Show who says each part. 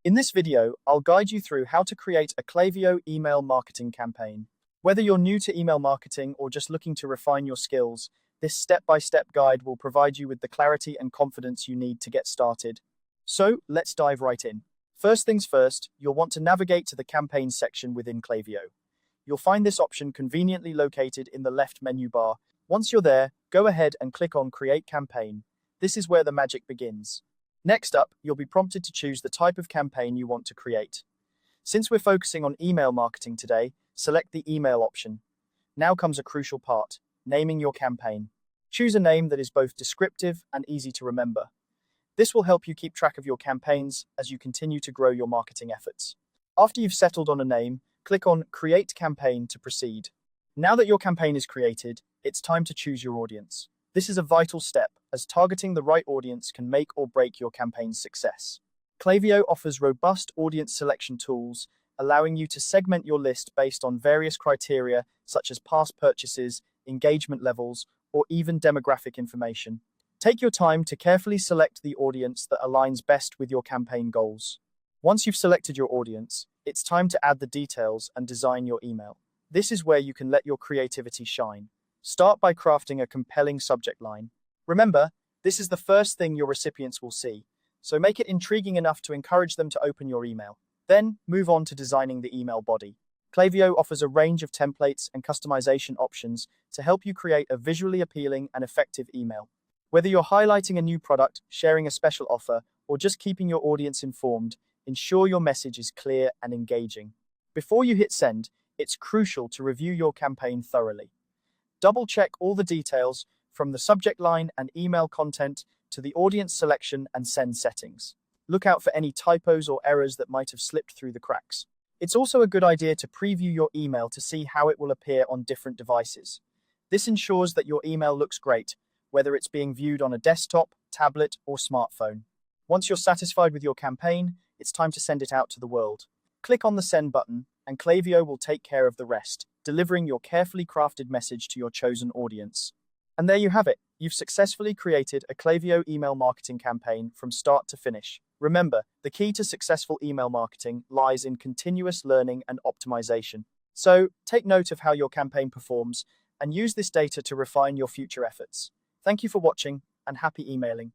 Speaker 1: In this video, I'll guide you through how to create a Klaviyo email marketing campaign. Whether you're new to email marketing or just looking to refine your skills, this step-by-step guide will provide you with the clarity and confidence you need to get started. So, let's dive right in. First things first, you'll want to navigate to the campaign section within Klaviyo. You'll find this option conveniently located in the left menu bar. Once you're there, go ahead and click on Create Campaign. This is where the magic begins. Next up, you'll be prompted to choose the type of campaign you want to create. Since we're focusing on email marketing today, select the email option. Now comes a crucial part, naming your campaign. Choose a name that is both descriptive and easy to remember. This will help you keep track of your campaigns as you continue to grow your marketing efforts. After you've settled on a name, click on Create Campaign to proceed. Now that your campaign is created, it's time to choose your audience. This is a vital step, as targeting the right audience can make or break your campaign's success. Klaviyo offers robust audience selection tools, allowing you to segment your list based on various criteria such as past purchases, engagement levels, or even demographic information. Take your time to carefully select the audience that aligns best with your campaign goals. Once you've selected your audience, it's time to add the details and design your email. This is where you can let your creativity shine. Start by crafting a compelling subject line. Remember, this is the first thing your recipients will see, so make it intriguing enough to encourage them to open your email. Then, move on to designing the email body. Klaviyo offers a range of templates and customization options to help you create a visually appealing and effective email. Whether you're highlighting a new product, sharing a special offer, or just keeping your audience informed, ensure your message is clear and engaging. Before you hit send, it's crucial to review your campaign thoroughly. Double-check all the details, from the subject line and email content to the audience selection and send settings. Look out for any typos or errors that might have slipped through the cracks. It's also a good idea to preview your email to see how it will appear on different devices. This ensures that your email looks great, whether it's being viewed on a desktop, tablet, or smartphone. Once you're satisfied with your campaign, it's time to send it out to the world. Click on the send button, and Klaviyo will take care of the rest, delivering your carefully crafted message to your chosen audience. And there you have it. You've successfully created a Klaviyo email marketing campaign from start to finish. Remember, the key to successful email marketing lies in continuous learning and optimization. So, take note of how your campaign performs and use this data to refine your future efforts. Thank you for watching, and happy emailing.